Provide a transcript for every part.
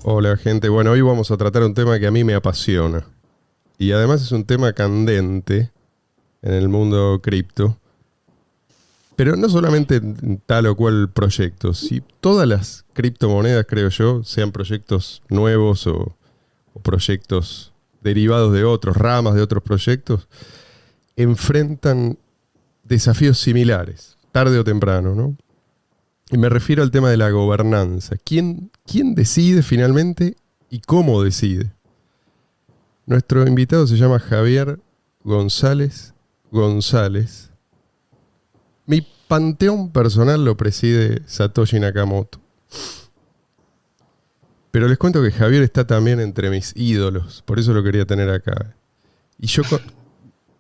Hola gente, bueno, hoy vamos a tratar un tema que a mí me apasiona y además es un tema candente en el mundo cripto, pero no solamente en tal o cual proyecto, si todas las criptomonedas, creo yo, sean proyectos nuevos o proyectos derivados de otros, ramas de otros proyectos, enfrentan desafíos similares, tarde o temprano, ¿no? Y me refiero al tema de la gobernanza. ¿Quién decide finalmente y cómo decide? Nuestro invitado se llama Javier González González. Mi panteón personal lo preside Satoshi Nakamoto. Pero les cuento que Javier está también entre mis ídolos, por eso lo quería tener acá. Y yo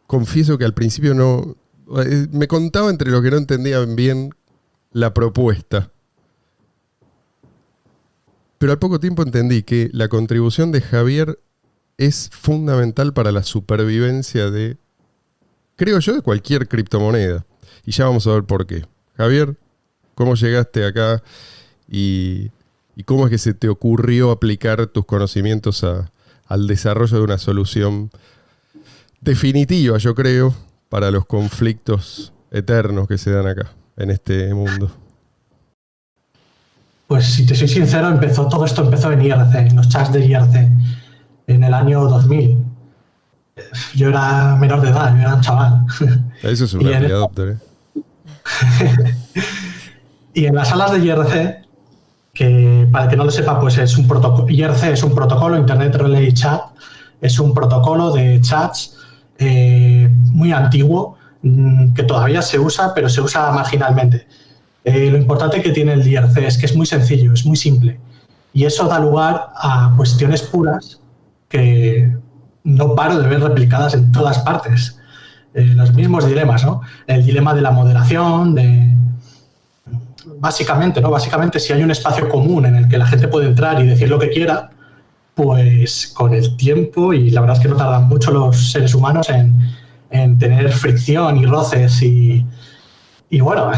confieso que al principio no... Me contaba entre los que no entendían bien la propuesta. Pero al poco tiempo entendí que la contribución de Javier es fundamental para la supervivencia de, creo yo, de cualquier criptomoneda. Y ya vamos a ver por qué. Javier, ¿cómo llegaste acá y cómo es que se te ocurrió aplicar tus conocimientos al desarrollo de una solución definitiva, yo creo, para los conflictos eternos que se dan acá, en este mundo? Pues si te soy sincero, todo esto empezó en IRC, en los chats de IRC, en el año 2000. Yo era menor de edad, yo era un chaval. Eso es un early adopter, ¿eh? Y en las salas de IRC, que para el que no lo sepa, pues es un protocolo. IRC es un protocolo, Internet Relay Chat, es un protocolo de chats muy antiguo, que todavía se usa, pero se usa marginalmente. Lo importante que tiene el IRC es que es muy sencillo, es muy simple. Y eso da lugar a cuestiones puras que no paro de ver replicadas en todas partes. Los mismos dilemas, ¿no? El dilema de la moderación, Básicamente, ¿no? Básicamente, si hay un espacio común en el que la gente puede entrar y decir lo que quiera, pues con el tiempo, y la verdad es que no tardan mucho los seres humanos en tener fricción y roces y bueno,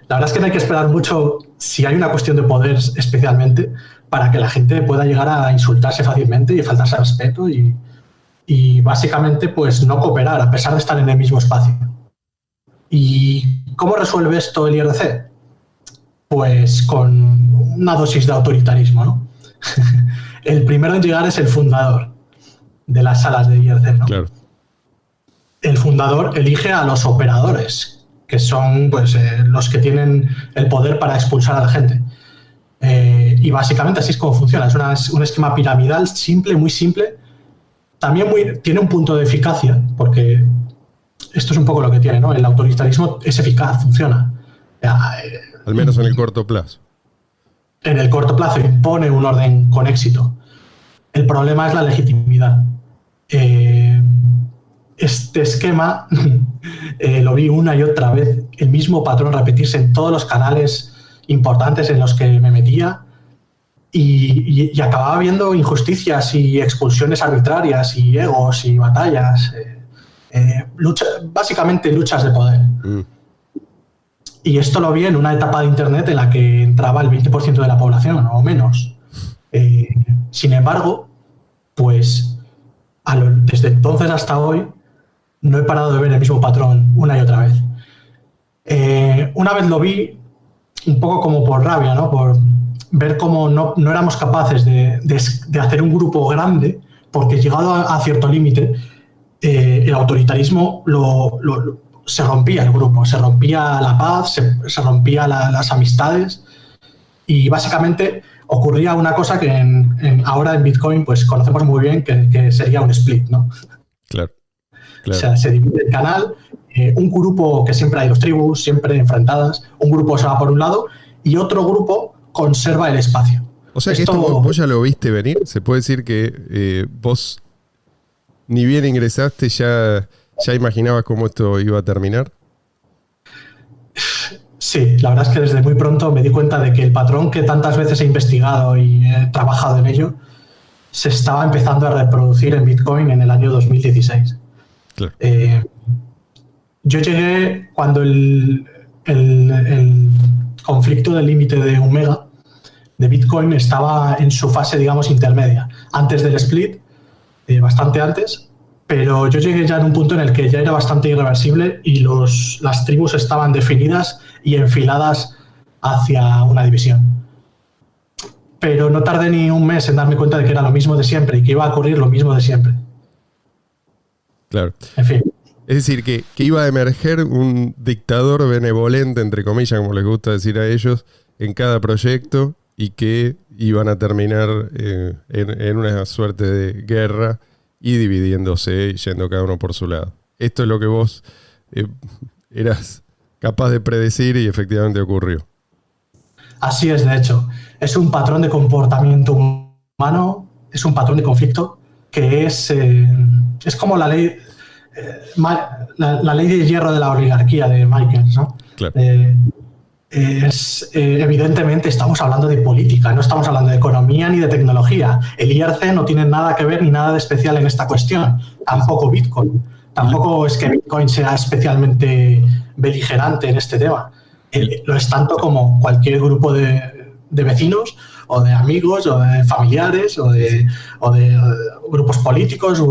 la verdad es que no hay que esperar mucho si hay una cuestión de poder especialmente para que la gente pueda llegar a insultarse fácilmente y faltarse al respeto y básicamente pues no cooperar a pesar de estar en el mismo espacio. ¿Y cómo resuelve esto el IRC? Pues con una dosis de autoritarismo, ¿no? El primero en llegar es el fundador de las salas de IRC, ¿no? Claro. El fundador elige a los operadores, que son pues, los que tienen el poder para expulsar a la gente. Y básicamente así es como funciona. Es un esquema piramidal simple, muy simple. También tiene un punto de eficacia, porque esto es un poco lo que tiene, ¿no? El autoritarismo es eficaz, funciona. Al menos en el corto plazo. En el corto plazo impone un orden con éxito. El problema es la legitimidad. Este esquema lo vi una y otra vez, el mismo patrón repetirse en todos los canales importantes en los que me metía y acababa viendo injusticias y expulsiones arbitrarias y egos y batallas, básicamente luchas de poder. Y esto lo vi en una etapa de Internet en la que entraba el 20% de la población o menos. Sin embargo, pues desde entonces hasta hoy no he parado de ver el mismo patrón una y otra vez. Una vez lo vi un poco como por rabia, ¿no? Por ver cómo no éramos capaces de hacer un grupo grande, porque llegado a cierto límite, el autoritarismo se rompía el grupo, se rompía la paz, se rompía las amistades y básicamente ocurría una cosa que ahora en Bitcoin pues conocemos muy bien, que sería un split, ¿no? Claro. O sea, se divide el canal, un grupo, que siempre hay dos tribus, siempre enfrentadas, un grupo se va por un lado y otro grupo conserva el espacio. O sea que esto vos ya lo viste venir. Se puede decir que vos ni bien ingresaste ya imaginabas cómo esto iba a terminar. Sí, la verdad es que desde muy pronto me di cuenta de que el patrón que tantas veces he investigado y he trabajado en ello se estaba empezando a reproducir en Bitcoin en el año 2016. Claro. Yo llegué cuando el conflicto del límite de Omega de Bitcoin estaba en su fase, digamos, intermedia, antes del split, bastante antes, pero yo llegué ya en un punto en el que ya era bastante irreversible y las tribus estaban definidas y enfiladas hacia una división. Pero no tardé ni un mes en darme cuenta de que era lo mismo de siempre y que iba a ocurrir lo mismo de siempre. Claro. En fin. Es decir, que iba a emerger un dictador benevolente, entre comillas, como les gusta decir a ellos, en cada proyecto y que iban a terminar en una suerte de guerra y dividiéndose y yendo cada uno por su lado. Esto es lo que vos eras capaz de predecir y efectivamente ocurrió. Así es, de hecho. Es un patrón de comportamiento humano, es un patrón de conflicto que es como la ley, la ley de hierro de la oligarquía de Michael, ¿no? Claro. Evidentemente estamos hablando de política, no estamos hablando de economía ni de tecnología. El IRC no tiene nada que ver ni nada de especial en esta cuestión, tampoco Bitcoin. Tampoco es que Bitcoin sea especialmente beligerante en este tema. Lo es tanto como cualquier grupo de vecinos o de amigos o de familiares o de grupos políticos,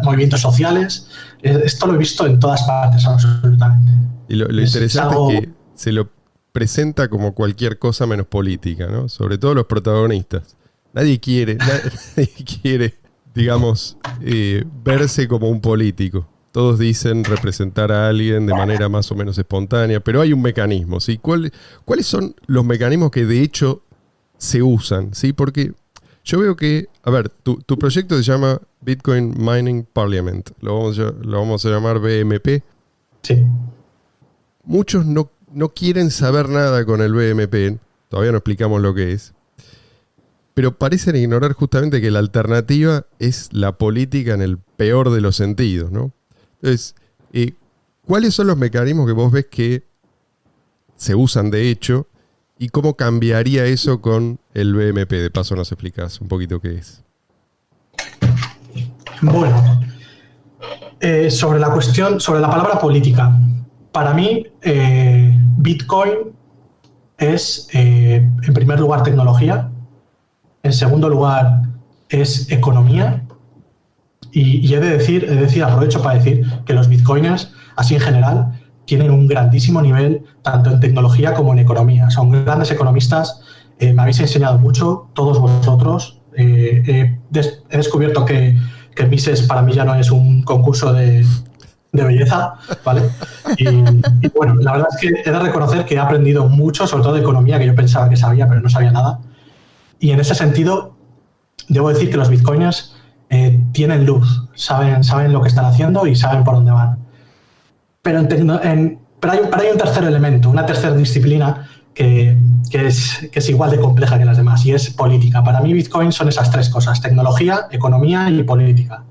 movimientos sociales. Esto lo he visto en todas partes, absolutamente. Y lo interesante es que se lo presenta como cualquier cosa menos política, ¿no? Sobre todo los protagonistas. Nadie quiere, digamos, verse como un político. Todos dicen representar a alguien de manera más o menos espontánea, pero hay un mecanismo, ¿sí? ¿Cuáles son los mecanismos que de hecho se usan? ¿Sí? Porque yo veo que, a ver, tu proyecto se llama Bitcoin Mining Parliament, lo vamos a llamar BMP. Sí. Muchos no quieren saber nada con el BMP, todavía no explicamos lo que es, pero parecen ignorar justamente que la alternativa es la política en el peor de los sentidos, ¿no? Entonces, ¿cuáles son los mecanismos que vos ves que se usan de hecho y cómo cambiaría eso con el BMP? De paso nos explicás un poquito qué es. Bueno, sobre la palabra política, para mí Bitcoin es, en primer lugar, tecnología, en segundo lugar, es economía. Y he de decir, aprovecho para decir que los bitcoiners, así en general, tienen un grandísimo nivel tanto en tecnología como en economía. Son grandes economistas, me habéis enseñado mucho, todos vosotros. He descubierto que Mises para mí ya no es un concurso de belleza, ¿vale? Y bueno, la verdad es que he de reconocer que he aprendido mucho, sobre todo de economía, que yo pensaba que sabía, pero no sabía nada. Y en ese sentido, debo decir que los bitcoiners tienen luz, saben lo que están haciendo y saben por dónde van. Pero hay un tercer elemento, una tercera disciplina que es igual de compleja que las demás, y es política. Para mí Bitcoin son esas tres cosas: tecnología, economía y política.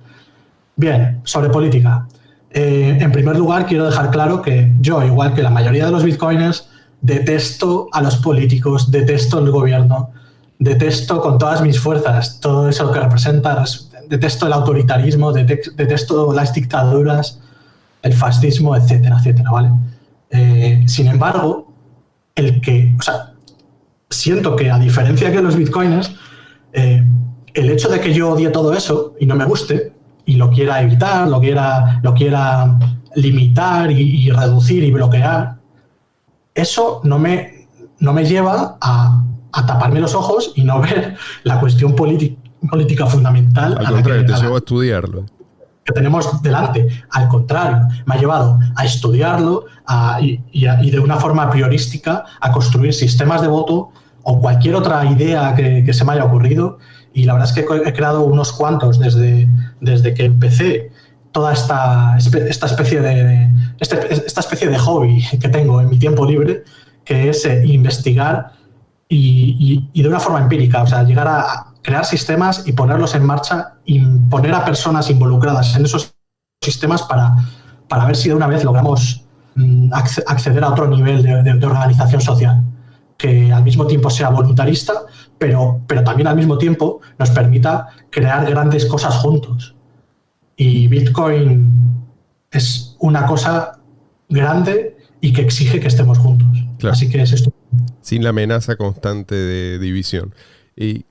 Bien, sobre política. En primer lugar, quiero dejar claro que yo, igual que la mayoría de los bitcoiners, detesto a los políticos, detesto el gobierno, detesto con todas mis fuerzas todo eso que representa. Detesto el autoritarismo, detesto las dictaduras, el fascismo, etcétera, etcétera, ¿vale? Sin embargo, siento que, a diferencia que los bitcoiners, el hecho de que yo odie todo eso y no me guste y lo quiera evitar, lo quiera limitar y reducir y bloquear, eso no me lleva a taparme los ojos y no ver la cuestión política fundamental. Al contrario, te llevó a estudiarlo. Que tenemos delante. Al contrario, me ha llevado a estudiarlo y de una forma priorística a construir sistemas de voto o cualquier otra idea que se me haya ocurrido. Y la verdad es que he creado unos cuantos desde que empecé toda esta especie de hobby que tengo en mi tiempo libre, que es investigar y de una forma empírica, o sea, llegar a crear sistemas y ponerlos en marcha y poner a personas involucradas en esos sistemas para ver si de una vez logramos acceder a otro nivel de organización social, que al mismo tiempo sea voluntarista, pero también al mismo tiempo nos permita crear grandes cosas juntos. Y Bitcoin es una cosa grande y que exige que estemos juntos. Claro. Así que es esto. Sin la amenaza constante de división. Y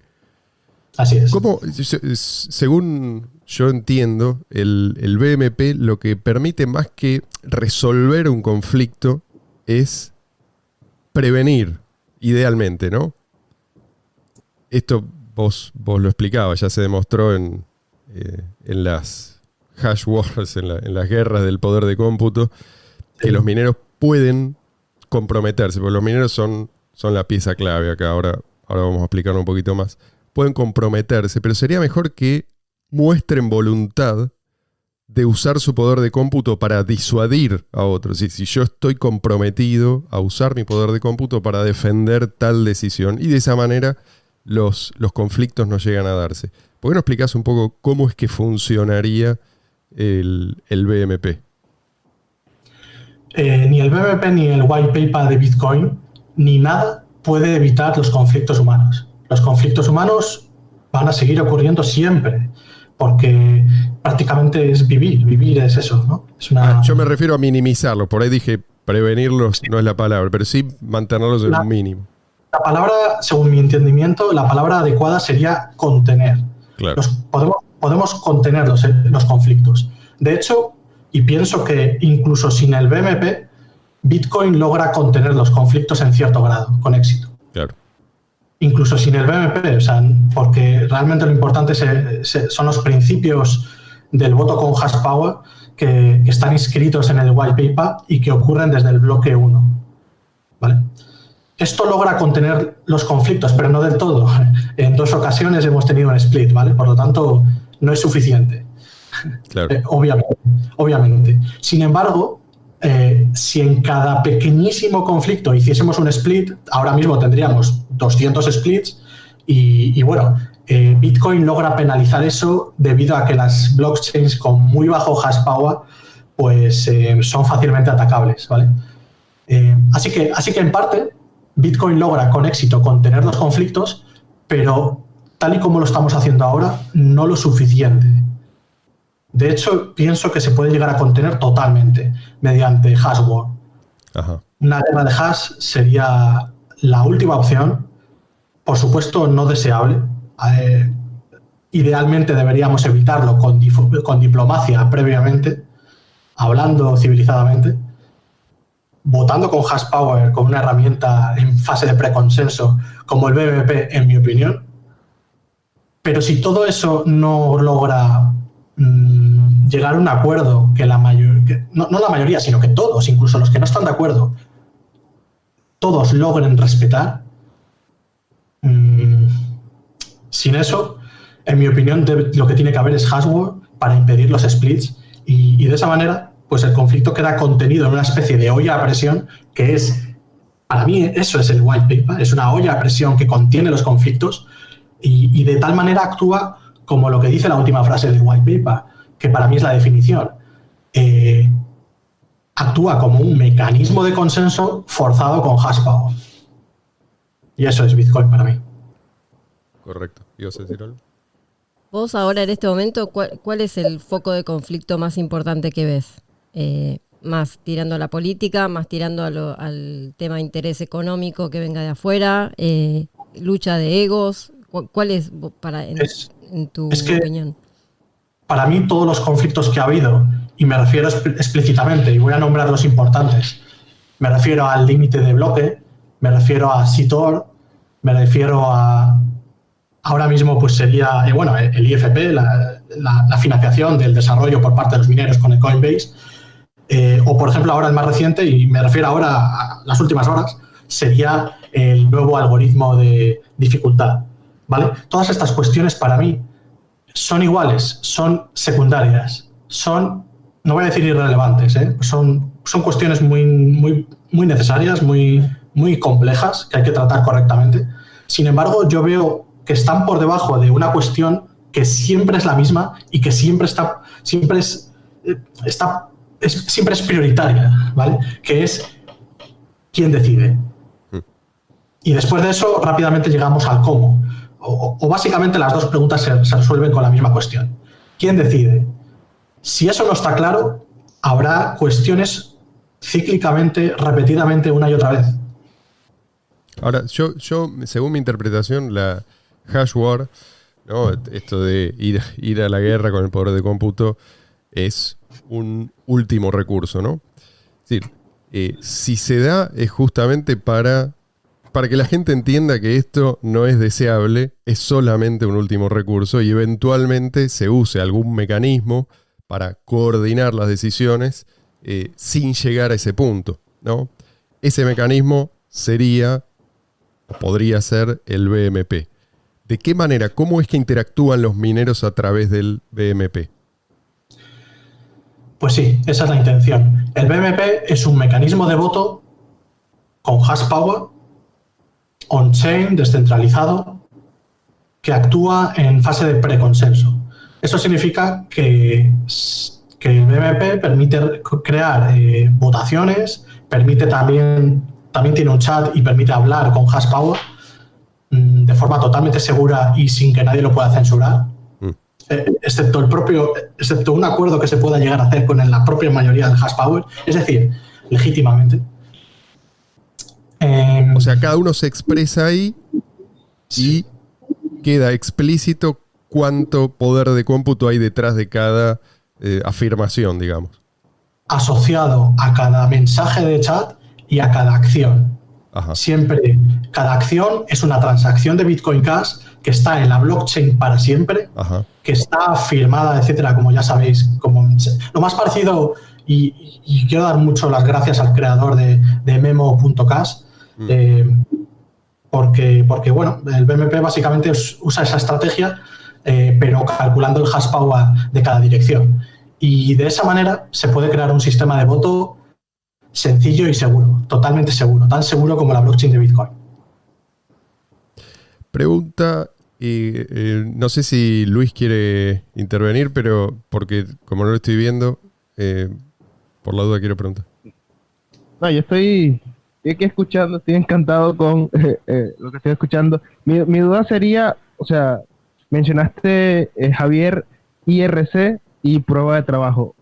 así es. ¿cómo, según yo entiendo, el BMP lo que permite más que resolver un conflicto es prevenir, idealmente, ¿no? Esto vos lo explicabas, ya se demostró en las hash wars, en las guerras del poder de cómputo, que los mineros pueden comprometerse, porque los mineros son la pieza clave acá. Ahora vamos a explicarlo un poquito más. Pueden comprometerse, pero sería mejor que muestren voluntad de usar su poder de cómputo para disuadir a otros. Si yo estoy comprometido a usar mi poder de cómputo para defender tal decisión, y de esa manera los conflictos no llegan a darse. ¿Por qué no explicás un poco cómo es que funcionaría el BMP? Ni el BMP ni el white paper de Bitcoin, ni nada puede evitar los conflictos humanos. Los conflictos humanos van a seguir ocurriendo siempre, porque prácticamente es vivir. Vivir es eso, ¿no? Es una... Yo me refiero a minimizarlos. Por ahí dije prevenirlos, no es la palabra, pero sí mantenerlos en un mínimo. La palabra, según mi entendimiento, la palabra adecuada sería contener. Claro. Podemos contener los conflictos. De hecho, y pienso que incluso sin el BMP, Bitcoin logra contener los conflictos en cierto grado, con éxito. Claro. Incluso sin el BMP, o sea, porque realmente lo importante son los principios del voto con hash power que están inscritos en el white paper y que ocurren desde el bloque 1. ¿Vale? Esto logra contener los conflictos, pero no del todo. En 2 ocasiones hemos tenido un split, ¿vale? Por lo tanto, no es suficiente. Claro. Obviamente. Sin embargo, si en cada pequeñísimo conflicto hiciésemos un split, ahora mismo tendríamos 200 splits y bueno, Bitcoin logra penalizar eso debido a que las blockchains con muy bajo hash power pues son fácilmente atacables, ¿vale? Así que en parte Bitcoin logra con éxito contener los conflictos, pero tal y como lo estamos haciendo ahora, no lo suficiente. De hecho, pienso que se puede llegar a contener totalmente mediante hash war. Ajá. Una guerra de hash sería la última opción, por supuesto no deseable. Idealmente deberíamos evitarlo con diplomacia previamente, hablando civilizadamente, votando con hash power, con una herramienta en fase de preconsenso como el BMP, en mi opinión. Pero si todo eso no logra llegar a un acuerdo que la mayoría, no la mayoría, sino que todos, incluso los que no están de acuerdo, todos logren respetar, sin eso, en mi opinión, lo que tiene que haber es hash war para impedir los splits y de esa manera pues el conflicto queda contenido en una especie de olla a presión que es, para mí eso es el white paper, es una olla a presión que contiene los conflictos y de tal manera actúa como lo que dice la última frase del white paper, que para mí es la definición. Actúa como un mecanismo de consenso forzado con hash power. Y eso es Bitcoin para mí. Correcto. ¿Ibas a decir algo? Vos ahora en este momento, ¿cuál es el foco de conflicto más importante que ves? Más tirando a la política, más tirando al tema de interés económico que venga de afuera, lucha de egos. ¿Cuál es en tu opinión? Para mí todos los conflictos que ha habido, y me refiero explícitamente, y voy a nombrar los importantes, me refiero al límite de bloque, me refiero a CTOR, me refiero a... Ahora mismo pues sería, el IFP, la financiación del desarrollo por parte de los mineros con el Coinbase, o por ejemplo ahora el más reciente, y me refiero ahora a las últimas horas, sería el nuevo algoritmo de dificultad, ¿vale? Todas estas cuestiones para mí son iguales, son secundarias, son, no voy a decir irrelevantes, son cuestiones muy necesarias, muy complejas que hay que tratar correctamente. Sin embargo, yo veo que están por debajo de una cuestión que siempre es la misma y que siempre es prioritaria, ¿vale? Que es quién decide. Y después de eso, rápidamente llegamos al cómo. O básicamente las dos preguntas se resuelven con la misma cuestión. ¿Quién decide? Si eso no está claro, habrá cuestiones cíclicamente, repetidamente, una y otra vez. Ahora, yo según mi interpretación, la hash war, ¿no? Esto de ir a la guerra con el poder de cómputo, es un último recurso, ¿no? Es decir, si se da es justamente para que la gente entienda que esto no es deseable, es solamente un último recurso y eventualmente se use algún mecanismo para coordinar las decisiones sin llegar a ese punto, ¿no? Ese mecanismo sería, o podría ser, el BMP. ¿De qué manera? ¿Cómo es que interactúan los mineros a través del BMP? Pues sí, esa es la intención. El BMP es un mecanismo de voto con hash power, on-chain, descentralizado, que actúa en fase de preconsenso. Eso significa que el BMP permite crear votaciones, permite también tiene un chat y permite hablar con hash power de forma totalmente segura y sin que nadie lo pueda censurar. Excepto un acuerdo que se pueda llegar a hacer con la propia mayoría del hash power, es decir, legítimamente. O sea, cada uno se expresa ahí y queda explícito cuánto poder de cómputo hay detrás de cada afirmación, digamos. Asociado a cada mensaje de chat y a cada acción. Ajá. Siempre, cada acción es una transacción de Bitcoin Cash que está en la blockchain para siempre, Ajá. que está firmada, etcétera, como ya sabéis. Lo más parecido, y quiero dar mucho las gracias al creador de memo.cash, porque bueno, el BMP básicamente usa esa estrategia, pero calculando el hash power de cada dirección. Y de esa manera se puede crear un sistema de voto sencillo y seguro, totalmente seguro, tan seguro como la blockchain de Bitcoin. Pregunta, no sé si Luis quiere intervenir, pero porque como no lo estoy viendo, por la duda quiero preguntar. No, yo estoy aquí escuchando, estoy encantado con lo que estoy escuchando. Mi duda sería, o sea, mencionaste, Javier, IRC y prueba de trabajo.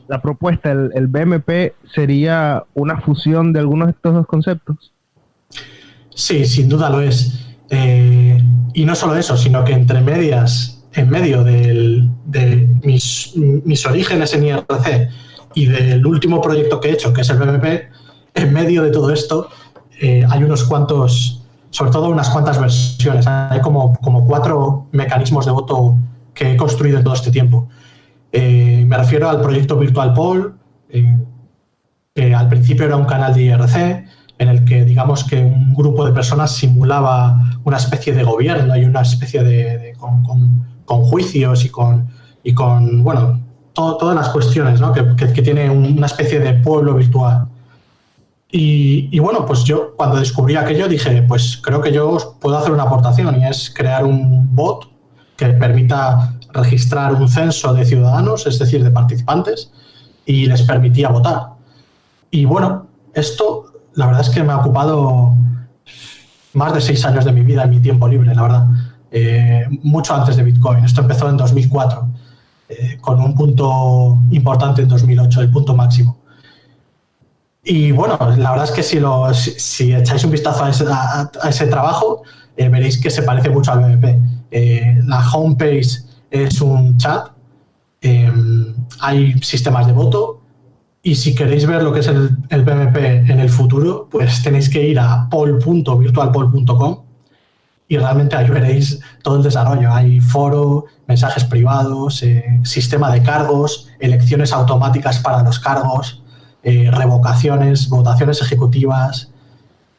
La propuesta, el BMP, ¿sería una fusión de algunos de estos dos conceptos? Sí, sin duda lo es. Y no solo eso, sino que en medio de mis orígenes en IRC y del último proyecto que he hecho, que es el BMP, en medio de todo esto hay unos cuantos, sobre todo unas cuantas versiones. Hay como 4 mecanismos de voto que he construido en todo este tiempo. Me refiero al proyecto Virtual Poll, que al principio era un canal de IRC, en el que digamos que un grupo de personas simulaba una especie de gobierno y una especie con juicios y con bueno, todas las cuestiones, ¿no? que tiene una especie de pueblo virtual. Y bueno, pues yo cuando descubrí aquello dije, pues creo que yo puedo hacer una aportación, y es crear un bot que permita registrar un censo de ciudadanos, es decir, de participantes, y les permitía votar. Y bueno, esto la verdad es que me ha ocupado más de 6 años de mi vida en mi tiempo libre, la verdad. Mucho antes de Bitcoin. Esto empezó en 2004, con un punto importante en 2008, el punto máximo. Y bueno, la verdad es que si echáis un vistazo a ese trabajo, veréis que se parece mucho al BMP. La homepage es un chat, hay sistemas de voto, y si queréis ver lo que es el BMP en el futuro, pues tenéis que ir a poll.virtualpoll.com y realmente ahí veréis todo el desarrollo. Hay foro, mensajes privados, sistema de cargos, elecciones automáticas para los cargos, revocaciones, votaciones ejecutivas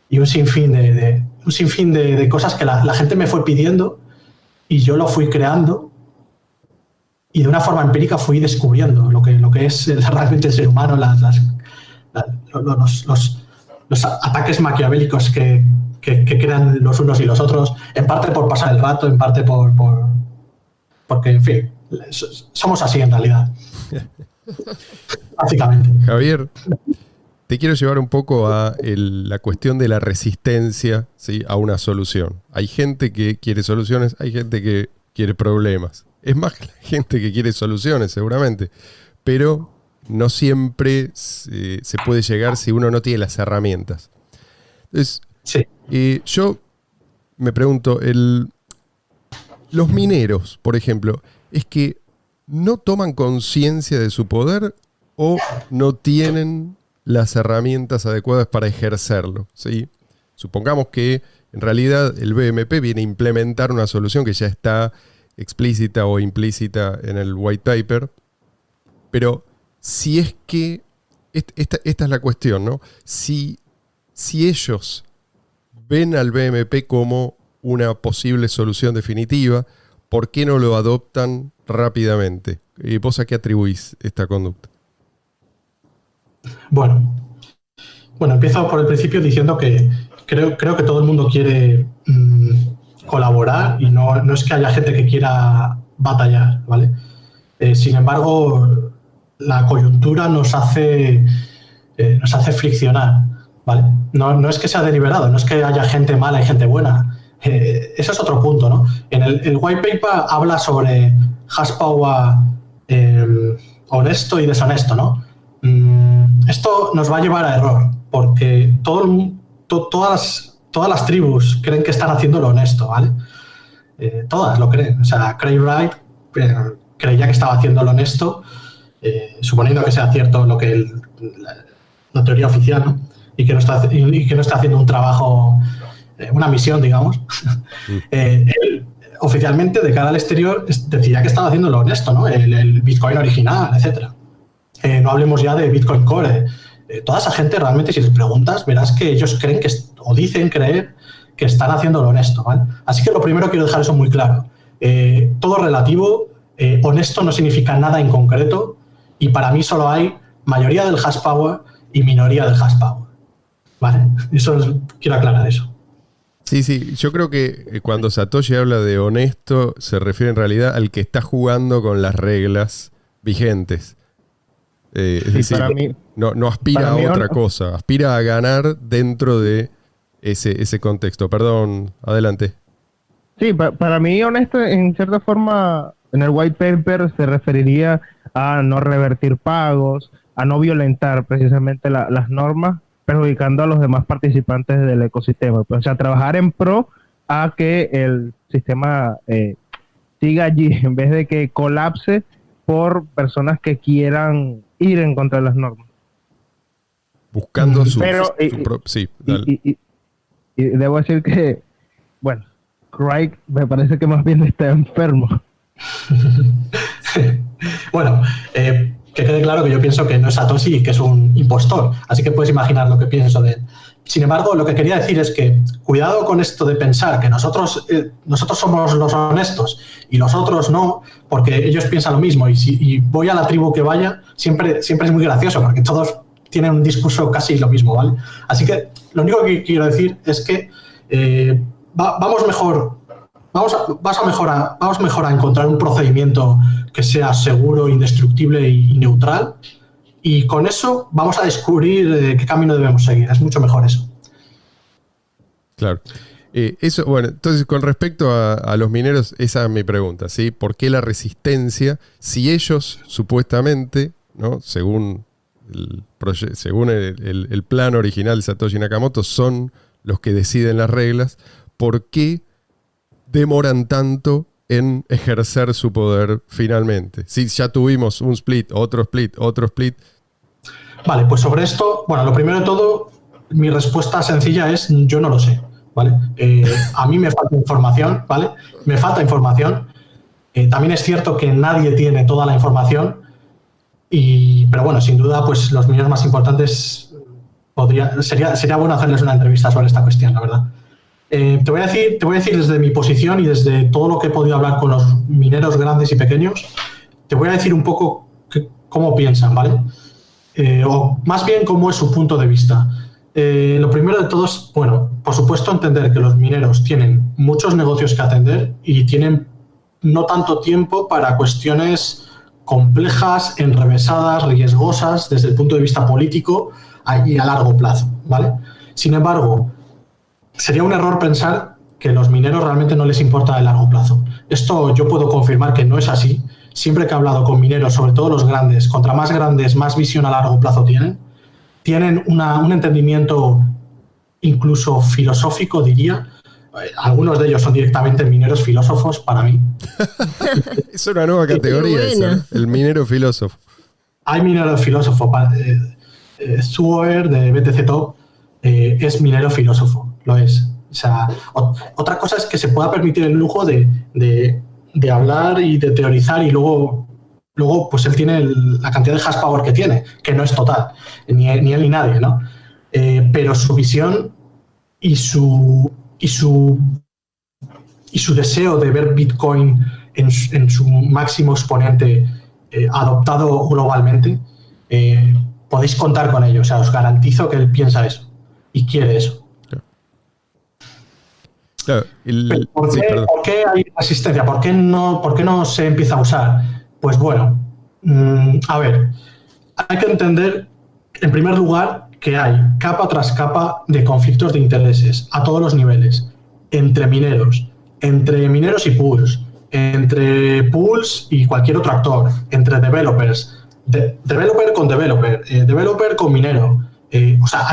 y un sinfín de cosas que la gente me fue pidiendo y yo lo fui creando. Y de una forma empírica fui descubriendo lo que es realmente el ser humano, los ataques maquiavélicos que crean los unos y los otros, en parte por pasar el rato, en parte porque, en fin, somos así en realidad. Básicamente. Javier, te quiero llevar un poco a la cuestión de la resistencia, ¿sí?, a una solución. Hay gente que quiere soluciones, hay gente que quiere problemas. Es más la gente que quiere soluciones, seguramente. Pero no siempre se puede llegar si uno no tiene las herramientas. Entonces, Sí. yo me pregunto, los mineros, por ejemplo, ¿es que no toman conciencia de su poder o no tienen las herramientas adecuadas para ejercerlo? ¿Sí? Supongamos que en realidad el BMP viene a implementar una solución que ya está explícita o implícita en el white paper, pero si es que, esta es la cuestión, ¿no? Si ellos ven al BMP como una posible solución definitiva, ¿por qué no lo adoptan rápidamente? ¿Y vos a qué atribuís esta conducta? Bueno, empiezo por el principio diciendo que creo que todo el mundo quiere colaborar y no es que haya gente que quiera batallar, ¿vale? Sin embargo, la coyuntura nos hace friccionar, ¿vale? No es que sea deliberado, no es que haya gente mala y gente buena. Ese es otro punto, ¿no? En el white paper habla sobre hash power honesto y deshonesto, ¿no? Esto nos va a llevar a error, porque todas las tribus creen que están haciendo lo honesto, ¿vale? Todas lo creen. O sea, Craig Wright creía que estaba haciendo lo honesto, suponiendo que sea cierto lo que la teoría oficial, ¿no? Y que no está haciendo un trabajo, una misión, digamos. Él, oficialmente, de cara al exterior, decía que estaba haciendo lo honesto, ¿no? El Bitcoin original, etcétera. No hablemos ya de Bitcoin Core. Toda esa gente, realmente, si les preguntas, verás que ellos creen o dicen creer que están haciendo lo honesto, ¿vale? Así que lo primero quiero dejar eso muy claro. Todo relativo, honesto no significa nada en concreto, y para mí solo hay mayoría del hash power y minoría del hash power, ¿vale? Quiero aclarar eso. Sí, yo creo que cuando Satoshi habla de honesto, se refiere en realidad al que está jugando con las reglas vigentes. Es decir, para mí, no aspira a otra cosa, aspira a ganar dentro de ese contexto. Perdón, adelante. Sí, para mí, honesto, en cierta forma, en el white paper se referiría a no revertir pagos, a no violentar precisamente las normas, perjudicando a los demás participantes del ecosistema. O sea, trabajar en pro a que el sistema siga allí, en vez de que colapse por personas que quieran ir en contra de las normas. Buscando sí, dale. Y debo decir que, bueno, Craig me parece que más bien está enfermo. Bueno, que quede claro que yo pienso que no es Satoshi y que es un impostor, así que puedes imaginar lo que pienso de él. Sin embargo, lo que quería decir es que cuidado con esto de pensar que nosotros somos los honestos y los otros no, porque ellos piensan lo mismo, y voy a la tribu que vaya, siempre es muy gracioso, porque todos tienen un discurso casi lo mismo, ¿vale? Así que lo único que quiero decir es que vamos mejor a encontrar un procedimiento que sea seguro, indestructible y neutral, y con eso vamos a descubrir qué camino debemos seguir. Es mucho mejor eso. Claro. Eso, bueno, entonces con respecto a los mineros, esa es mi pregunta, ¿sí? ¿Por qué la resistencia? Si ellos supuestamente, ¿no? Según el plan original de Satoshi Nakamoto, son los que deciden las reglas, ¿por qué demoran tanto en ejercer su poder finalmente? Si ya tuvimos un split, otro split. Vale, pues sobre esto, bueno, lo primero de todo, mi respuesta sencilla es: yo no lo sé, ¿vale? A mí me falta información, ¿vale? Me falta información. También es cierto que nadie tiene toda la información, pero bueno, sin duda, pues los mineros más importantes sería bueno hacerles una entrevista sobre esta cuestión, la verdad. Te voy a decir desde mi posición y desde todo lo que he podido hablar con los mineros grandes y pequeños, te voy a decir un poco cómo piensan, ¿vale? O más bien cómo es su punto de vista. Lo primero de todo es, bueno, por supuesto, entender que los mineros tienen muchos negocios que atender y tienen no tanto tiempo para cuestiones complejas, enrevesadas, riesgosas desde el punto de vista político y a largo plazo, ¿vale? Sin embargo, sería un error pensar que los mineros realmente no les importa el largo plazo. Esto yo puedo confirmar que no es así. siempre que he hablado con mineros, sobre todo los grandes, contra más grandes, más visión a largo plazo tienen un entendimiento incluso filosófico, diría. Algunos de ellos son directamente mineros filósofos para mí. Es una nueva categoría esa, ¿eh? El minero filósofo. Hay minero filósofo. Zuoer de BTC Top es minero filósofo, lo es. O sea, otra cosa es que se pueda permitir el lujo de hablar y de teorizar y luego pues él tiene la cantidad de hash power que tiene, que no es total, ni él ni nadie, ¿no? Pero su visión y su deseo de ver Bitcoin en su máximo exponente adoptado globalmente, podéis contar con ello. O sea, os garantizo que él piensa eso y quiere eso. Claro, ¿Por qué hay resistencia? ¿Por qué no se empieza a usar? Pues bueno, a ver, hay que entender, en primer lugar, que hay capa tras capa de conflictos de intereses a todos los niveles, entre mineros y pools, entre pools y cualquier otro actor, entre developers, developer con developer, developer con minero. O sea,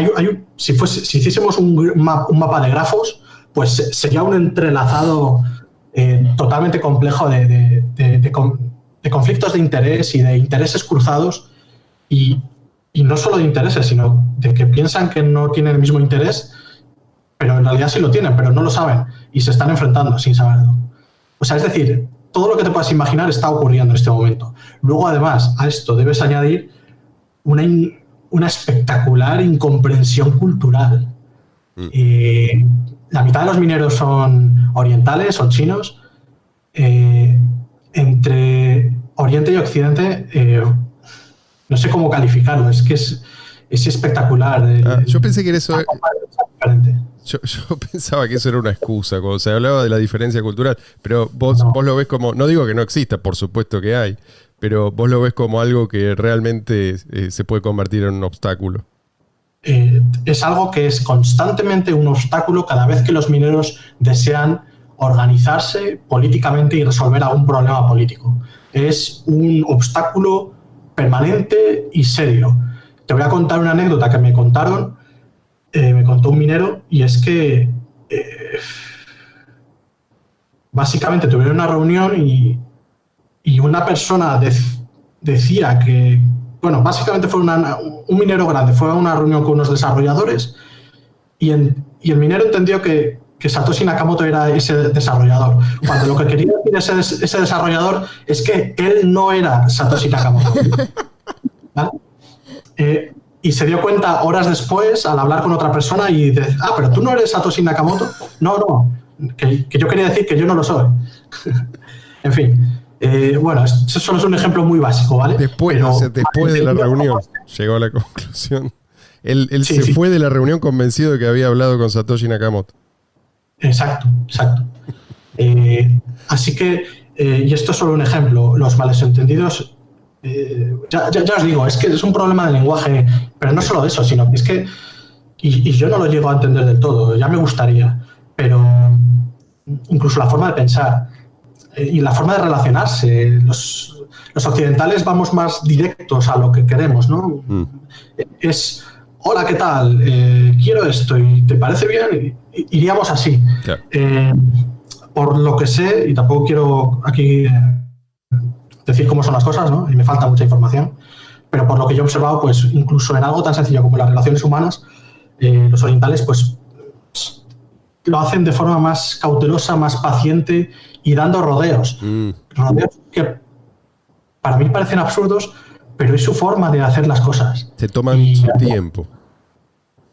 si hiciésemos un mapa de grafos, pues sería un entrelazado totalmente complejo de conflictos de interés y de intereses cruzados y no solo de intereses, sino de que piensan que no tienen el mismo interés, pero en realidad sí lo tienen, pero no lo saben y se están enfrentando sin saberlo. O sea, es decir, todo lo que te puedas imaginar está ocurriendo en este momento. Luego, además, a esto debes añadir una espectacular incomprensión cultural. La mitad de los mineros son orientales, son chinos. Entre Oriente y Occidente, no sé cómo calificarlo, es que es espectacular. Yo pensé que era eso. Yo pensaba que eso era una excusa cuando se hablaba de la diferencia cultural, pero vos lo ves como, no digo que no exista, por supuesto que hay, pero vos lo ves como algo que realmente se puede convertir en un obstáculo. Es algo que es constantemente un obstáculo cada vez que los mineros desean organizarse políticamente y resolver algún problema político. Es un obstáculo permanente y serio. Te voy a contar una anécdota que me contaron. Me contó un minero, y es que básicamente tuvieron una reunión y una persona decía que, bueno, básicamente fue un minero grande, fue a una reunión con unos desarrolladores y el minero entendió que Satoshi Nakamoto era ese desarrollador, cuando lo que quería decir ese desarrollador es que él no era Satoshi Nakamoto. ¿Vale? Y se dio cuenta horas después al hablar con otra persona y dice, pero tú no eres Satoshi Nakamoto. No, que yo quería decir que yo no lo soy. En fin, bueno, eso solo es un ejemplo muy básico, ¿vale? Después de la reunión llegó a la conclusión. Él se fue de la reunión convencido de que había hablado con Satoshi Nakamoto. Exacto. Así que, y esto es solo un ejemplo, los malos entendidos... ya os digo, es que es un problema de lenguaje, pero no solo eso, sino que es que, y yo no lo llego a entender del todo, ya me gustaría, pero incluso la forma de pensar y la forma de relacionarse, los occidentales vamos más directos a lo que queremos, ¿no? Es, hola, ¿qué tal? Quiero esto, ¿y te parece bien? Iríamos así. Claro. Por lo que sé, y tampoco quiero aquí... decir cómo son las cosas, ¿no? Y me falta mucha información, pero por lo que yo he observado, pues incluso en algo tan sencillo como las relaciones humanas, los orientales pues lo hacen de forma más cautelosa, más paciente y dando rodeos. Rodeos que para mí parecen absurdos, pero es su forma de hacer las cosas. Se toman su tiempo.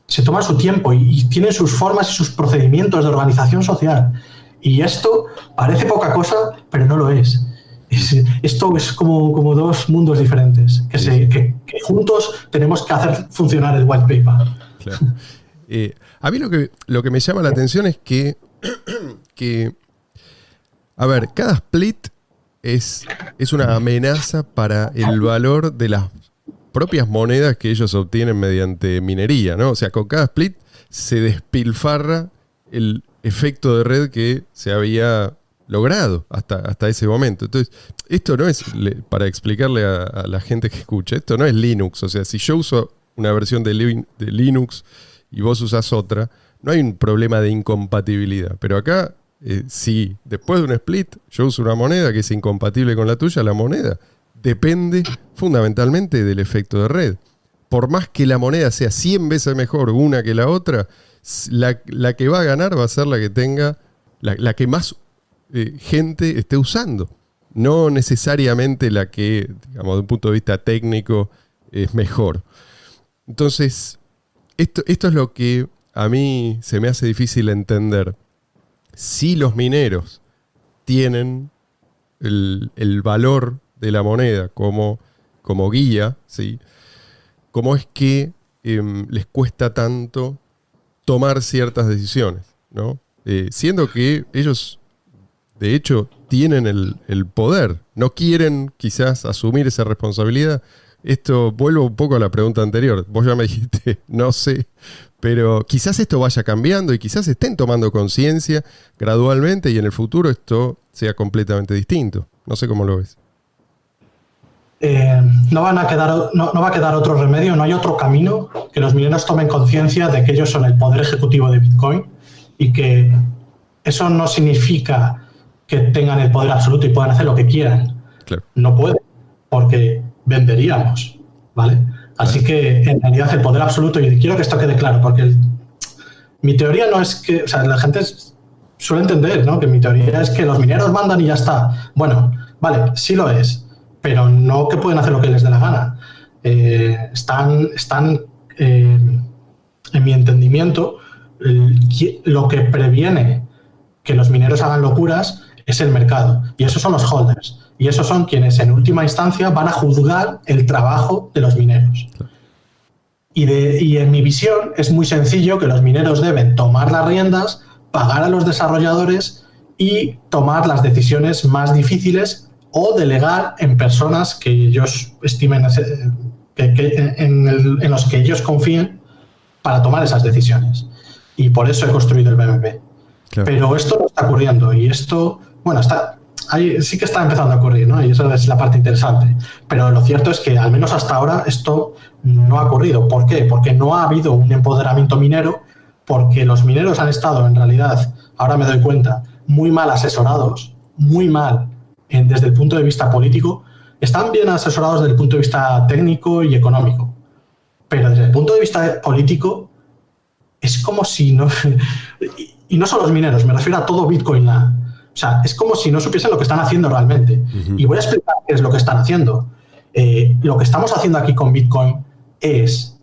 Se toman su tiempo y tienen sus formas y sus procedimientos de organización social. Y esto parece poca cosa, pero no lo es. Esto es como dos mundos diferentes que juntos tenemos que hacer funcionar el white paper. Claro. A mí lo que me llama la atención es que a ver, cada split es una amenaza para el valor de las propias monedas que ellos obtienen mediante minería, ¿no? O sea, con cada split se despilfarra el efecto de red que se había logrado hasta ese momento. Entonces, esto no es, para explicarle a la gente que escucha, esto no es Linux. O sea, si yo uso una versión de Linux y vos usás otra, no hay un problema de incompatibilidad. Pero acá, si después de un split yo uso una moneda que es incompatible con la tuya, la moneda depende fundamentalmente del efecto de red. Por más que la moneda sea 100 veces mejor una que la otra, la que va a ganar va a ser la que tenga, la que más gente esté usando. No necesariamente la que, digamos, de un punto de vista técnico, es mejor. Entonces, esto es lo que a mí se me hace difícil entender. Si los mineros tienen el valor de la moneda como guía, ¿sí? ¿Cómo es que les cuesta tanto tomar ciertas decisiones, ¿no? Siendo que ellos, de hecho, tienen el poder, no quieren quizás asumir esa responsabilidad. Esto, vuelvo un poco a la pregunta anterior, vos ya me dijiste, no sé, pero quizás esto vaya cambiando y quizás estén tomando conciencia gradualmente y en el futuro esto sea completamente distinto. No sé cómo lo ves. No va a quedar otro remedio, no hay otro camino que los mineros tomen conciencia de que ellos son el poder ejecutivo de Bitcoin y que eso no significa que tengan el poder absoluto y puedan hacer lo que quieran. Claro. No pueden, porque venderíamos, ¿vale? Así que en realidad el poder absoluto, y quiero que esto quede claro, porque mi teoría no es que, o sea, la gente suele entender, ¿no?, que mi teoría es que los mineros mandan y ya está. Bueno, vale, sí lo es, pero no que pueden hacer lo que les dé la gana. Están en mi entendimiento, lo que previene que los mineros hagan locuras es el mercado. Y esos son los holders. Y esos son quienes en última instancia van a juzgar el trabajo de los mineros. Y en mi visión es muy sencillo que los mineros deben tomar las riendas, pagar a los desarrolladores y tomar las decisiones más difíciles o delegar en personas que ellos estimen, en los que ellos confíen para tomar esas decisiones. Y por eso he construido el BMP. Claro. Pero esto no está ocurriendo y esto, bueno, sí que está empezando a ocurrir, ¿no? Y eso es la parte interesante. Pero lo cierto es que, al menos hasta ahora, esto no ha ocurrido. ¿Por qué? Porque no ha habido un empoderamiento minero, porque los mineros han estado, en realidad, ahora me doy cuenta, muy mal asesorados, muy mal desde el punto de vista político. Están bien asesorados desde el punto de vista técnico y económico, pero desde el punto de vista político es como si no... Y no solo los mineros, me refiero a todo Bitcoin Land. O sea, es como si no supiesen lo que están haciendo realmente. Uh-huh. Y voy a explicar qué es lo que están haciendo. Lo que estamos haciendo aquí con Bitcoin es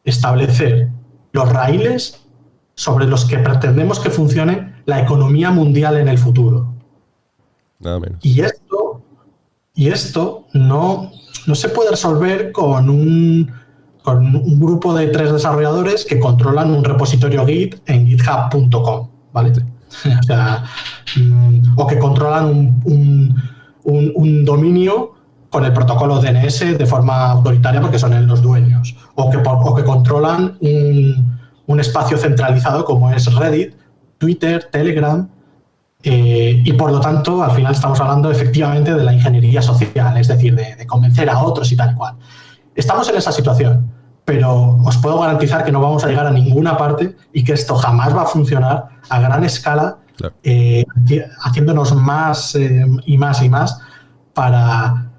establecer los raíles sobre los que pretendemos que funcione la economía mundial en el futuro. Nada menos. Y esto no se puede resolver con un grupo de 3 desarrolladores que controlan un repositorio Git en github.com, ¿vale? O sea, o que controlan un dominio con el protocolo DNS de forma autoritaria porque son los dueños, o que controlan un espacio centralizado como es Reddit, Twitter, Telegram, y por lo tanto al final estamos hablando efectivamente de la ingeniería social, es decir, de convencer a otros y tal y cual. Estamos en esa situación, pero os puedo garantizar que no vamos a llegar a ninguna parte y que esto jamás va a funcionar a gran escala, claro, haciéndonos más y más y más para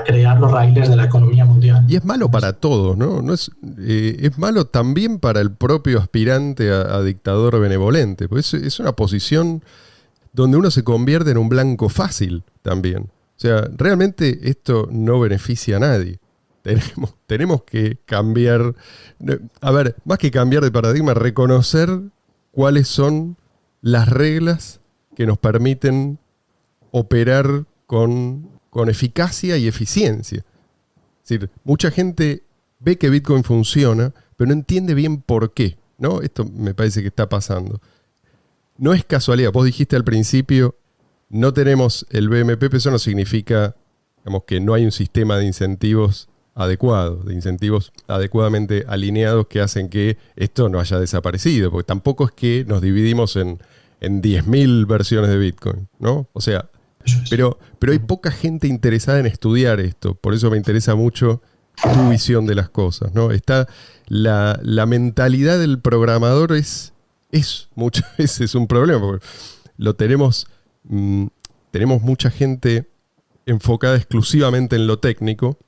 crear los raíles de la economía mundial. Y es malo para todos, ¿no? Es malo también para el propio aspirante a dictador benevolente, pues es una posición donde uno se convierte en un blanco fácil también. O sea, realmente esto no beneficia a nadie. Tenemos que cambiar, a ver, más que cambiar de paradigma, reconocer cuáles son las reglas que nos permiten operar con eficacia y eficiencia. Es decir, mucha gente ve que Bitcoin funciona, pero no entiende bien por qué, ¿no? Esto me parece que está pasando. No es casualidad. Vos dijiste al principio, no tenemos el BMP, pero eso no significa, digamos, que no hay un sistema de incentivos adecuado, de incentivos adecuadamente alineados que hacen que esto no haya desaparecido, porque tampoco es que nos dividimos en en 10.000 versiones de Bitcoin, ¿no? O sea, Eso es. pero hay poca gente interesada en estudiar esto. Por eso me interesa mucho tu visión de las cosas, ¿no? Está la mentalidad del programador es muchas veces un problema, porque lo tenemos mucha gente enfocada exclusivamente en lo técnico,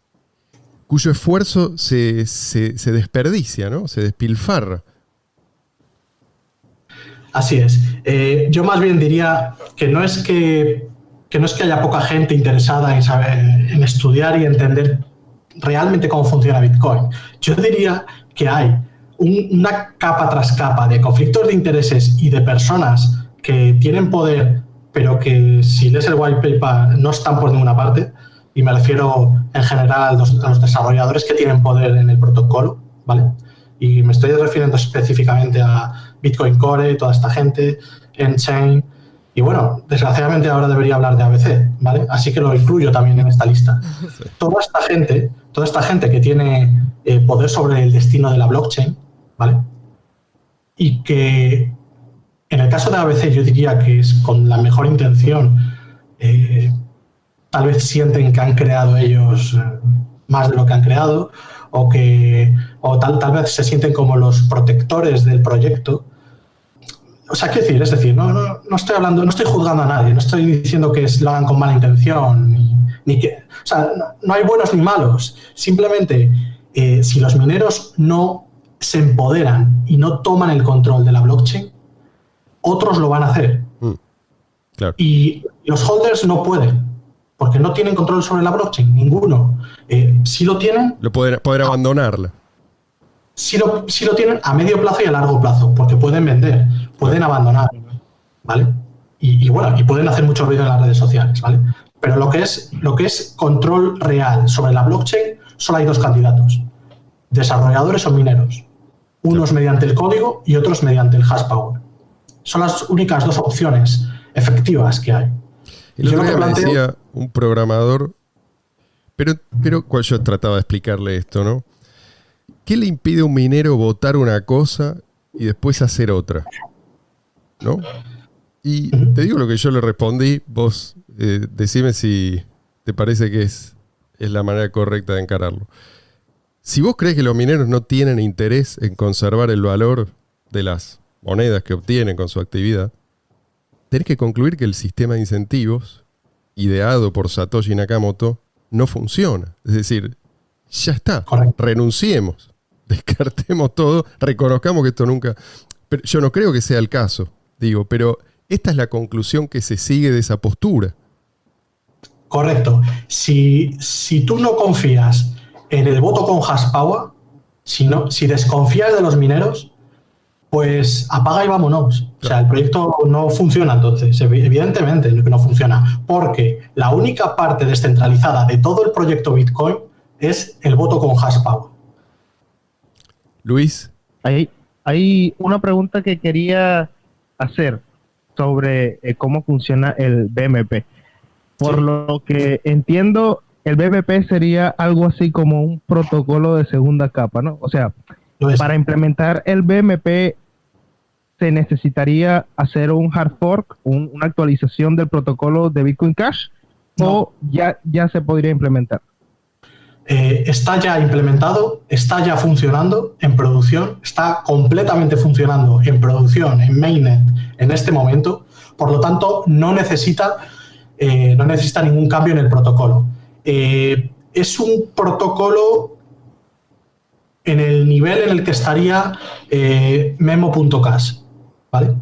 cuyo esfuerzo se desperdicia, ¿no? Se despilfarra. Así es. Yo más bien diría que no es que haya poca gente interesada en saber, en estudiar y entender realmente cómo funciona Bitcoin. Yo diría que hay una capa tras capa de conflictos de intereses y de personas que tienen poder, pero que si lees el white paper no están por ninguna parte, y me refiero en general a los desarrolladores que tienen poder en el protocolo, ¿vale? Y me estoy refiriendo específicamente a Bitcoin Core, toda esta gente, N-Chain, y bueno, desgraciadamente ahora debería hablar de ABC, ¿vale? Así que lo incluyo también en esta lista. Sí. Toda esta gente que tiene poder sobre el destino de la blockchain, ¿vale? Y que en el caso de ABC yo diría que es con la mejor intención, tal vez sienten que han creado ellos más de lo que han creado, o tal vez se sienten como los protectores del proyecto. O sea, quiero decir, es decir, no estoy hablando, no estoy juzgando a nadie, no estoy diciendo que lo hagan con mala intención, ni que, o sea, no hay buenos ni malos. Simplemente, si los mineros no se empoderan y no toman el control de la blockchain, otros lo van a hacer. Claro. Y los holders no pueden, porque no tienen control sobre la blockchain, ninguno. Si lo tienen, Poder abandonarla. si lo tienen a medio plazo y a largo plazo, porque pueden vender, pueden abandonar, ¿vale? Y bueno, y pueden hacer mucho ruido en las redes sociales, ¿vale? Pero lo que es control real sobre la blockchain, solo hay dos candidatos: desarrolladores o mineros. Unos mediante el código y otros mediante el hash power. Son las únicas dos opciones efectivas que hay. El otro día me decía un programador, pero cual yo trataba de explicarle esto, ¿no? ¿Qué le impide a un minero votar una cosa y después hacer otra? ¿No? Y te digo lo que yo le respondí, vos decime si te parece que es la manera correcta de encararlo. Si vos crees que los mineros no tienen interés en conservar el valor de las monedas que obtienen con su actividad, tenés que concluir que el sistema de incentivos ideado por Satoshi Nakamoto no funciona. Es decir, ya está. Correcto. Renunciemos, descartemos todo, reconozcamos que esto nunca... Pero yo no creo que sea el caso, digo, pero esta es la conclusión que se sigue de esa postura. Correcto. Si tú no confías en el voto con hash power, si desconfías de los mineros, pues apaga y vámonos. O sea, el proyecto no funciona entonces, evidentemente que no funciona, porque la única parte descentralizada de todo el proyecto Bitcoin es el voto con hash power. Luis. Hay una pregunta que quería hacer sobre cómo funciona el BMP. Por Sí. lo que entiendo, el BMP sería algo así como un protocolo de segunda capa, ¿no? O sea, Lo es. para implementar el BMP se necesitaría hacer un hard fork, una actualización del protocolo de Bitcoin Cash, No. o ya se podría implementar. Está ya implementado, está ya funcionando en producción, está completamente funcionando en producción, en mainnet, en este momento. Por lo tanto, no necesita ningún cambio en el protocolo. Es un protocolo en el nivel en el que estaría Memo.cash, ¿vale?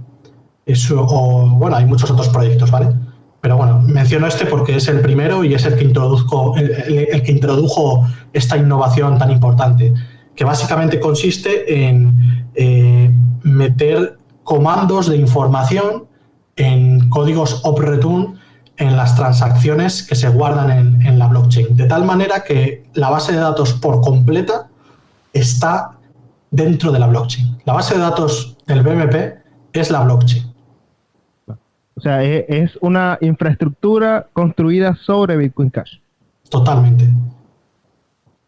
Bueno, hay muchos otros proyectos, ¿vale? Pero bueno, menciono este porque es el primero y es el que introdujo esta innovación tan importante, que básicamente consiste en meter comandos de información en códigos OP-return en las transacciones que se guardan en la blockchain, de tal manera que la base de datos por completa está dentro de la blockchain. La base de datos del BMP es la blockchain. O sea, es una infraestructura construida sobre Bitcoin Cash. Totalmente.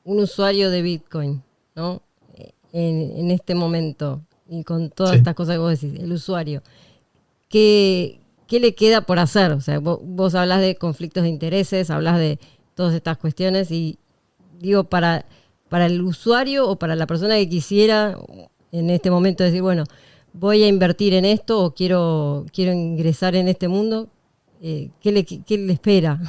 Un usuario de Bitcoin, ¿no? En este momento, y con todas Sí. estas cosas que vos decís, el usuario. ¿qué le queda por hacer? O sea, vos hablas de conflictos de intereses, hablas de todas estas cuestiones y digo, para el usuario o para la persona que quisiera en este momento decir, bueno, voy a invertir en esto o quiero ingresar en este mundo, ¿qué le espera?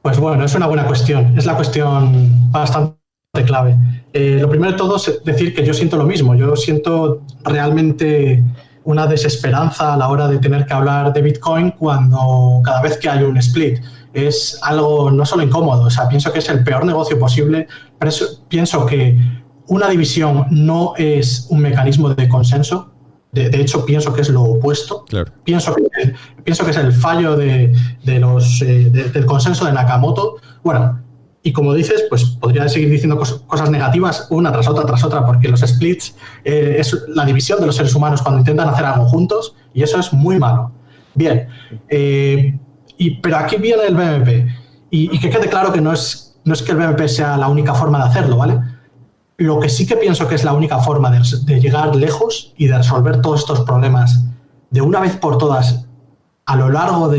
Pues bueno, es una buena cuestión. Es la cuestión bastante clave. Lo primero de todo es decir que yo siento lo mismo. Yo siento realmente una desesperanza a la hora de tener que hablar de Bitcoin cuando cada vez que hay un split. Es algo no solo incómodo, o sea, pienso que es el peor negocio posible, pero pienso que una división no es un mecanismo de consenso. De hecho, pienso que es lo opuesto. Claro. Pienso que es el fallo del consenso de Nakamoto. Bueno, y como dices, pues podría seguir diciendo cosas negativas una tras otra, porque los splits es la división de los seres humanos cuando intentan hacer algo juntos, y eso es muy malo. Bien, pero aquí viene el BMP, y que quede claro que no es que el BMP sea la única forma de hacerlo, ¿vale? Lo que sí que pienso que es la única forma de llegar lejos y de resolver todos estos problemas de una vez por todas a lo largo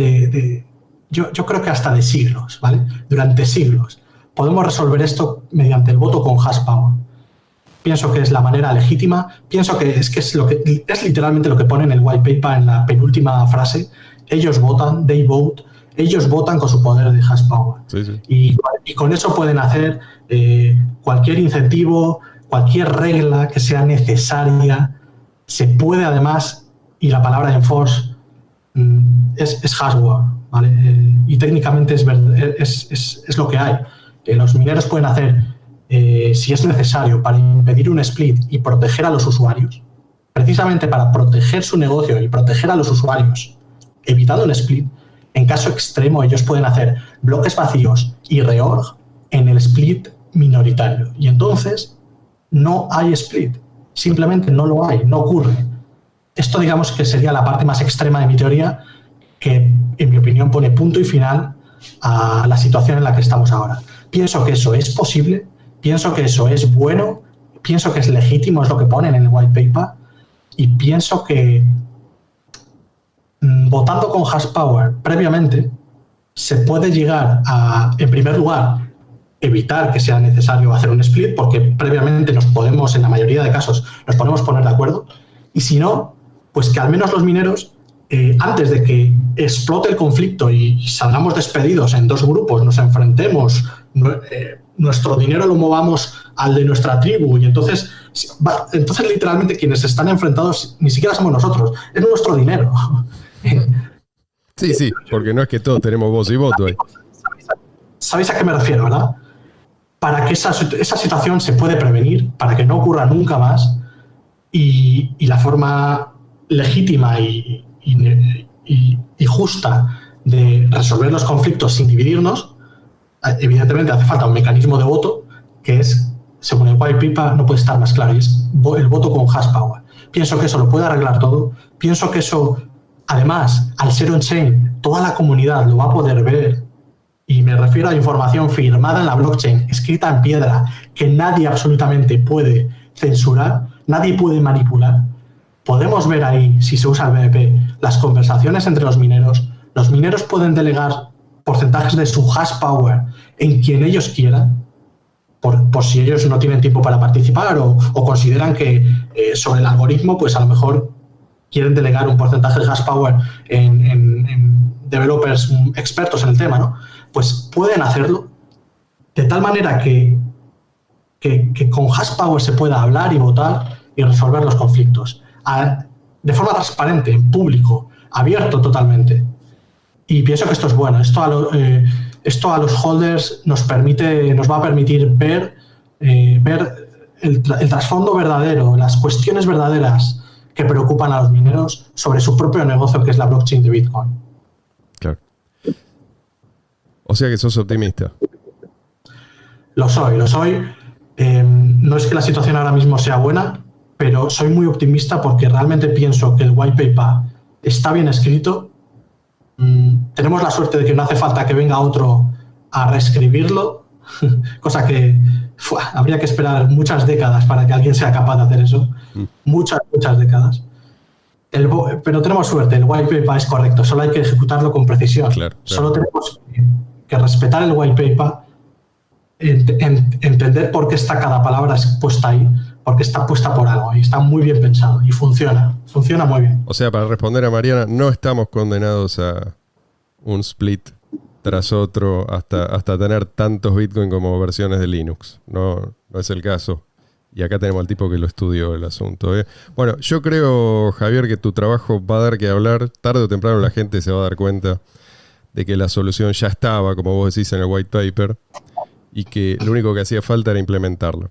yo creo que hasta de siglos, ¿vale? Durante siglos. Podemos resolver esto mediante el voto con hash power. Pienso que es la manera legítima. Pienso que es literalmente lo que pone en el white paper en la penúltima frase. Ellos votan, they vote. Ellos votan con su poder de hash power. Sí, sí. Y con eso pueden hacer cualquier incentivo, cualquier regla que sea necesaria. Se puede además, y la palabra enforce es hardware, ¿vale? Y técnicamente es lo que hay. Los mineros pueden hacer, si es necesario, para impedir un split y proteger a los usuarios, precisamente para proteger su negocio y proteger a los usuarios, evitando un split. En caso extremo, ellos pueden hacer bloques vacíos y reorg en el split minoritario. Y entonces no hay split. Simplemente no lo hay, no ocurre. Esto, digamos, que sería la parte más extrema de mi teoría, que, en mi opinión, pone punto y final a la situación en la que estamos ahora. Pienso que eso es posible, pienso que eso es bueno, pienso que es legítimo, es lo que ponen en el white paper, y pienso que votando con hash power previamente se puede llegar a, en primer lugar, evitar que sea necesario hacer un split, porque previamente en la mayoría de casos, nos podemos poner de acuerdo, y si no, pues que al menos los mineros, antes de que explote el conflicto y salgamos despedidos en dos grupos, nos enfrentemos, nuestro dinero lo movamos al de nuestra tribu, y entonces literalmente quienes están enfrentados ni siquiera somos nosotros, es nuestro dinero. Sí, porque no es que todos tenemos voz y voto ahí. ¿Sabéis a qué me refiero, verdad? Para que esa situación se puede prevenir, para que no ocurra nunca más, y la forma legítima y justa de resolver los conflictos sin dividirnos, evidentemente hace falta un mecanismo de voto que es, según el white paper, no puede estar más claro, y es el voto con hash power. Pienso que eso lo puede arreglar todo. Pienso que eso, además, al ser on-chain, toda la comunidad lo va a poder ver, y me refiero a información firmada en la blockchain, escrita en piedra, que nadie absolutamente puede censurar, nadie puede manipular. Podemos ver ahí, si se usa el BNB, las conversaciones entre los mineros. Los mineros pueden delegar porcentajes de su hash power en quien ellos quieran, por si ellos no tienen tiempo para participar o consideran que sobre el algoritmo, pues a lo mejor quieren delegar un porcentaje de hash power en developers expertos en el tema, ¿no? Pues pueden hacerlo de tal manera que con hash power se pueda hablar y votar y resolver los conflictos de forma transparente, en público, abierto totalmente. Y pienso que esto es bueno. Esto a los holders nos va a permitir ver el trasfondo verdadero, las cuestiones verdaderas que preocupan a los mineros sobre su propio negocio, que es la blockchain de Bitcoin. Claro. O sea que sos optimista. Lo soy. No es que la situación ahora mismo sea buena, pero soy muy optimista porque realmente pienso que el white paper está bien escrito. Tenemos la suerte de que no hace falta que venga otro a reescribirlo, cosa que habría que esperar muchas décadas para que alguien sea capaz de hacer eso. Muchas décadas. Pero tenemos suerte, el white paper es correcto, solo hay que ejecutarlo con precisión. Claro. Solo tenemos que respetar el white paper, entender por qué está cada palabra puesta ahí, porque está puesta por algo y está muy bien pensado y funciona muy bien. O sea, para responder a Mariana, no estamos condenados a un split tras otro hasta tener tantos Bitcoin como versiones de Linux. No es el caso. Y acá tenemos al tipo que lo estudió el asunto. Bueno, yo creo, Javier, que tu trabajo va a dar que hablar. Tarde o temprano la gente se va a dar cuenta de que la solución ya estaba, como vos decís, en el white paper, y que lo único que hacía falta era implementarlo.